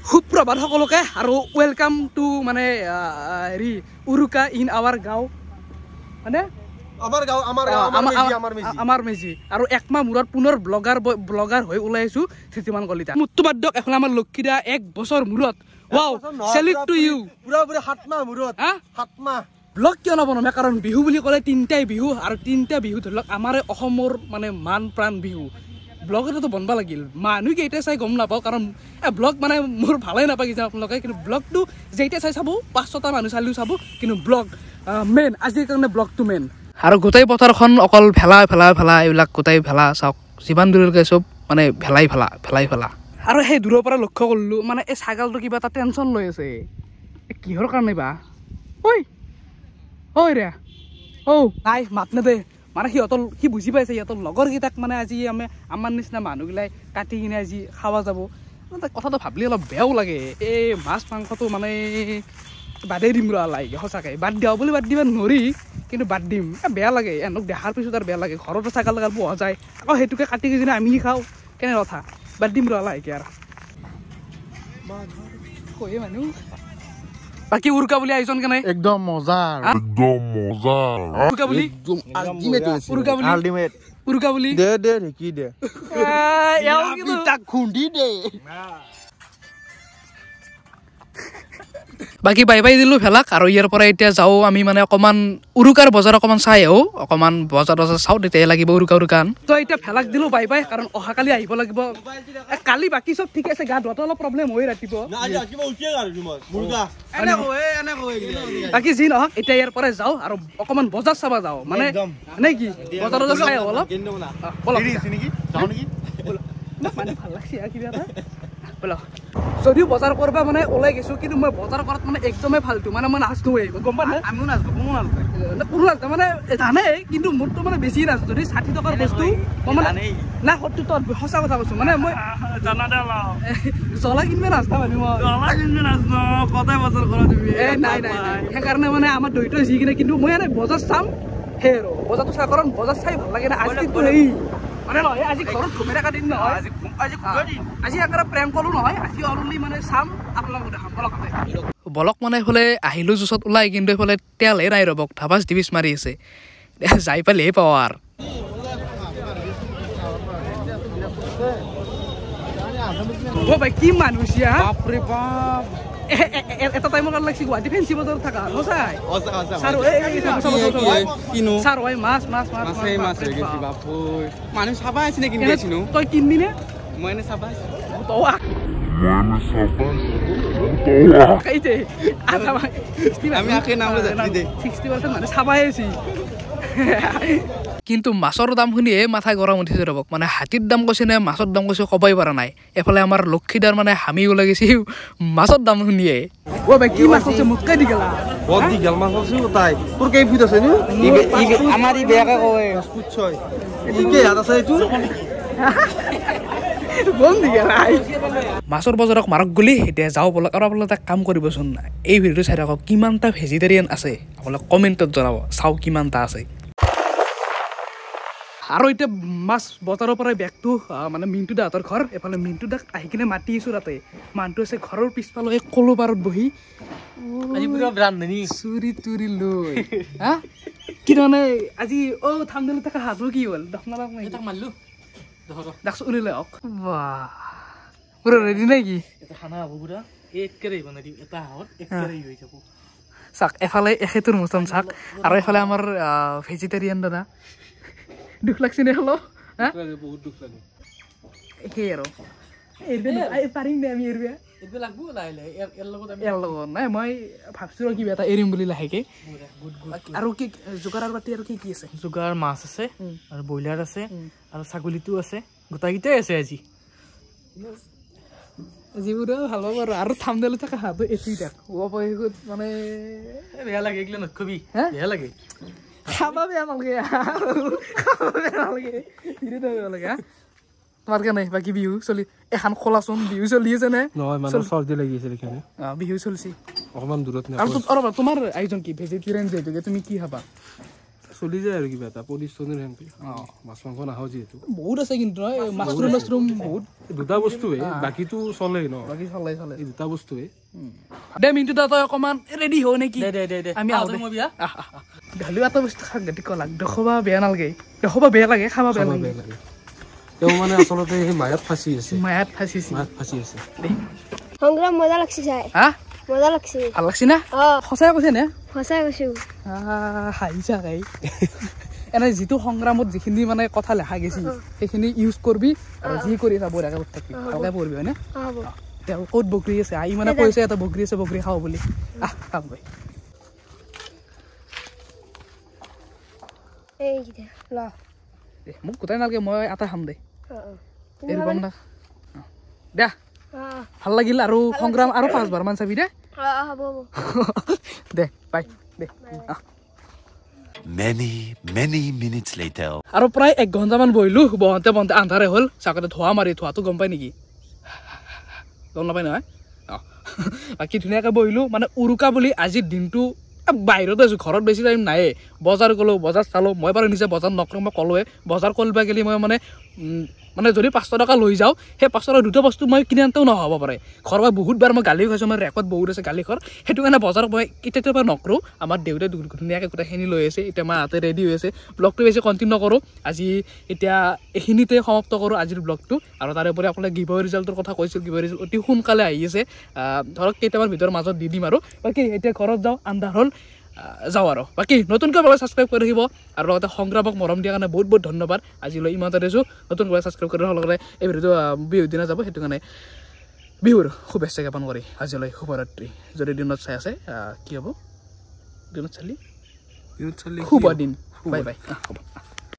সুপ্ৰভাত সকলোকে আৰু welcome to মানে হেৰি উৰুকা ইন আৱাৰ গাঁও মানে আমাৰ মেজি আৰু একমাহ মূৰত পুনৰ ব্লগাৰ হৈ ওলাইছো থিতিমান কলিতা মুত্তবাদ্যক এখন আমাৰ লক্ষীদা 1 বছৰ মূৰত ওয়াও সেলিউট টু ইউ পুৰা 7 মাহ মূৰত 7 মাহ ব্লগ কিয় নবনামে কাৰণ বিহু বুলি ক'লে তিনটাই বিহু আৰু তিনটা বিহু ধৰক আমাৰ অসমৰ মানে মান প্ৰাণ বিহু ব্লগতো বনবা লাগিল মানুহ কেইটা চাই গম নাপাওঁ কাৰণ ব্লগ মানে মোৰ ভালেই নাপায় কিজান আপোনালোকে কিন্তু ব্লগটো যেইটা চাই চাব 500টা মানুহ চালিও চাব কিন্তু ব্লগ মেইন আজিৰ কাৰণে ব্লগটো মেইন আৰু গোটেই পথাৰখন অকল ভেলা এইবিলাক গোটেই ভেলা চাওক যিমান দূৰলৈকে চব মানে ভেলাই ভেলা আৰু সেই দূৰৰ পৰা লক্ষ্য কৰিলোঁ মানে এই ছাগালটো কিবা এটা টেনশ্যন লৈ আছে কিহৰ কাৰণে বা ঐ ৰে নাই মাত নেদে মানে সি বুজি পাইছে সিহঁতৰ লগৰকেইটাক মানে আজি আমাৰ নিচিনা মানুহগিলাই কাটি কিনে আজি খাৱা যাব কথাটো ভাবিলে অলপ বেয়াও লাগে এই মাছ মাংসটো মানে বাদেই দিম ৰ লাগে সঁচাকৈ বাদ দিওঁ বুলি বাদ দিব নোৱাৰি কিন্তু বাদ দিম বেয়া লাগে এনক দেখাৰ পিছত আৰু বেয়া লাগে ঘৰতো ছাগাল পোৱা যায় আকৌ সেইটোকে কাটি কিনে আমি খাওঁ কেনে কথা বাদ দিম ৰ লাগে আৰু কয়ে মানুহ বাকি উৰুকা বুলি আয়োজন কেনে একদম মজা উৰুকা বুলি উৰুকা বুলি দে ঢেকি দে তাক খুন্দি দে বাকি বাই দিলোঁ ভেলাক আৰু ইয়াৰ পৰা এতিয়া যাওঁ আমি মানে অকণমান উৰুকাৰ বজাৰ অকণমান চাই আহোঁ অকণমান বজাৰ চাওঁ তেতিয়াহে লাগিব উৰুকান তো এতিয়া ভেলাক দিলোঁ বাই কাৰণ অহাকালি আহিব লাগিব কালি বাকী চব ঠিক আছে গা ধোৱাটো অলপ প্ৰব্লেম হৈ ৰাতিপুৱা বাকী যি নহওক এতিয়া ইয়াৰ পৰা যাওঁ আৰু অকণমান বজাৰ চাব যাওঁ মানে নে কি বজাৰ চাই আহোঁ অলপ মানে ভাল লাগছে কিবা এটা যদিও বজাৰ কৰবা মানে ওলাই গৈছো কিন্তু মই বজাৰ কৰাত মানে একদমেই ফাল্টু মানে মই নাচনো গম পাই আমিও নাচবো কোনো নাচে মানে জানে কিন্তু মোৰতো মানে বেছি নাচো যদি 60 টকাৰ বস্তু মই মানে না 70 টকা সঁচা কথা কৈছো মানে মই জ্বলা কিনবে নাচতা মানে মই কটাই বজাৰ কৰা তুমি নাই সেইকাৰণে মানে আমাৰ দৈটো যি কিনে কিন্তু মই এনে বজাৰ চাম সেই আৰু বজাৰটো চাই কাৰণ বজাৰ চাই ভাল লাগে না আজিতো হেৰি মানে নহয় আজি ঘৰত ঘুমাই থকা দিন নহয় আজি একেবাৰে প্ৰেম কলো নহয় আজি অনলি মানে চাম আপোনালোকক দেখাম বলক মানে এইফালে আহিলোঁ জুচত ওলাই কিন্তু এইফালে তেলহে নাই ৰ'বক ধাবাচ ডিবিচ মাৰি আছে যাই পালেহে পাওঁ আৰু ভাই কি মানুহ বাপৰে বাপ এটা টাইমৰ কাৰণে লাগছি গুৱাহাটী ফেঞ্চি বজাৰত থকা সঁচাই ছাৰ হয় মাছ মানুহ চাবা আছিলে কিনি আছিলো তই কিনবি নে মই এনে চাবা কিন্তু মাছৰ দাম শুনিয়ে মাথা গৰম উঠিছে ৰ'বক মানে হাতীৰ দাম কৈছে নে মাছৰ দাম কৈছে ক'বই পৰা নাই এফালে আমাৰ লক্ষীদাৰ মানে হামি ওলাই গৈছে মাছৰ দাম শুনিয়ে কি মাছ আছে মোতকাই দি গেলা দীঘল মাছ আছে তাই তোৰ কেই ফিট আছে আমাৰ ই বেয়াকে কয় হাত আছে এইটো মাছৰ বজাৰক মাৰক গলি এতিয়া যাওঁ বলক আৰু আপোনালোকে এটা কাম কৰিবচোন এই ভিডিঅ'টো চাই থাকক কিমানটা ভেজিটেৰিয়ান আছে আপোনালোকে কমেণ্টত জনাব চাওঁ কিমানটা আছে আৰু এতিয়া মাছ বজাৰৰ পৰা বেগটো মানে মিণ্টু দাহঁতৰ ঘৰ এফালে মিণ্টু দাক আহি কিনে মাতি আছোঁ তাতে মানুহটো আছে ঘৰৰ পিছফালে কলো পাৰত বহি চুৰি তুৰি লৈ কি মানে আজি থামনেলত থকা হাতবোৰ কি হ'ল মাৰিলোঁ দেখছো উলিলে হওক পুৰা ৰেডি নে কি চাক এফালে এখেতৰ মচম চাক আৰু এফালে আমাৰ ভেজিটেৰিয়ান দাদা দুখ লাগছে নে হলো বহুত দুখ লাগে সেই আৰু পাৰিম দে আমি নাই মই ভাবছোঁ কিবা এটা এৰিম বুলি লাহেকে আৰু কি যোগাৰৰ পাতি আৰু কি আছে যোগাৰ মাছ আছে আৰু ব্ৰইলাৰ আছে আৰু ছাগলীটো আছে গোটাইকেইটাই আছে আজি যিবোৰ ভাল পাব আৰু থামনেলত থকা হাতো এচি থাক মানে বেয়া লাগে এইগিলা নকবি বেয়া লাগে খাবা বেয়া নালাগে তোমাৰ কেনে বাকী বিহু চলি এখন খোলাচোন বিহু চলি আছে নে নহয় মানে চৰ্দি লাগি আছে দেখোন বিহু চলিছে অকমান দূৰত নে আৰু তোমাৰ আয়োজন কি ভেজিটেৰিয়ান যেটো তুমি কি খাবা চলি যায় আৰু কিবা এটা পৰিস্থিতিৰ হেনকে মাছ মাংস নাখাওঁ যিহেতু বহুত আছে কিন্তু মাছৰুম বহুত দুটা বস্তুৱে বাকীটো চলে ন বাকী চলে এই দুটা বস্তুৱে দে মিণ্টু দা তই অকণমান ৰেডি হ নেকি দে আমি ঢালি এটা বস্তু সাংঘাতিক লাগ দেখবা বেয়া নালাগে দেখবা বেয়া লাগে খাবা বেয়া লাগে তেওঁ মানে আচলতে সেই মায়াত ফাঁচি আছে মায়াত ফাঁচিছে সংগ্ৰাম মজা লাগছে চাই হা মজা লাগছে ভাল লাগছে না সঁচাই কৈছে নে সঁচাই কৈছো হাঁহিছা গাই এনে যিটো সংগ্ৰামত যিখিনি মানে কথা লেখা গৈছে সেইখিনি ইউজ কৰবি আৰু যি কৰি চাব বঢ়িয়াকে উঠ থাকিবি ভালকে পঢ়বি হয়নে তেওঁ ক'ত বকৰি আছে আহি মানে কৈছে এটা বকৰি আছে বকৰি খাওঁ বুলি খাম গৈ মোক গোটাই নালাগে মই এটা খাম দে দে ভাল লাগিল আৰু সংগ্ৰাম আৰু 5 বাৰ মান চাবি দে দে বাই দে Many minutes later. আৰু প্ৰায় 1 ঘণ্টামান বহিলো বহন্তে আন্ধাৰে হ'ল চাকতে ধোৱা মাৰি ধোৱাটো গম পাই নেকি গম নাপাই নহয় বাকী ধুনীয়াকৈ বহিলো মানে উৰুকা বুলি আজিৰ দিনটো বাহিৰত আছো ঘৰত বেছি টাইম নায়ে বজাৰ গ'লো বজাৰ চালো মই বাৰু নিজে বজাৰ নকৰোঁ মই ক'লোৱে বজাৰ কৰিব গেলি মই মানে যদি 500 টকা লৈ যাওঁ সেই 500 টকা দুটা বস্তু মই কিনি আনতেও নহ'ব পাৰে ঘৰৰ পৰা বহুতবাৰ মই গালি খাইছোঁ মই ৰেকৰ্ড বহুত আছে গালি খৰ সেইটো কাৰণে বজাৰ মই কেতিয়াবা নকৰোঁ আমাৰ দেউতাই ধুনীয়াকৈ গোটেইখিনি লৈ আছে এতিয়া মই হাতে ৰেডি হৈ আছে ব্লগটো বেছি কণ্টিনিউ কৰোঁ আজি এতিয়া এইখিনিতে সমাপ্ত কৰোঁ আজিৰ ব্লগটো আৰু তাৰে উপৰি আপোনালোকে গিভৱেৰ ৰিজাল্টৰ কথা কৈছিল গিভৱেৰ ৰিজাল্ট অতি সোনকালে আহি আছে ধৰক কেইটামান ভিতৰৰ মাজত দি দিম আৰু বাকী এতিয়া ঘৰত যাওঁ আন্ধাৰ হ'ল যাওঁ আৰু বাকী নতুনকৈ আপোনালোকে ছাবস্ক্ৰাইব কৰি ৰাখিব আৰু লগতে সংগ্ৰামক মৰম দিয়াৰ কাৰণে বহুত ধন্যবাদ আজিলৈ ইমানতে দিছোঁ নতুনকৈ ছাবস্ক্ৰাইব কৰি ৰখাৰ লগতে এই ভিডিঅ'টো বিহুৰ দিনা যাব সেইটো কাৰণে বিহুৰ শুভেচ্ছা জ্ঞাপন কৰি আজিলৈ শুভৰাত্ৰি যদি দিনত চাই আছে কি হ'ব দিনত চালি শুভ দিন বাই বাই হ'ব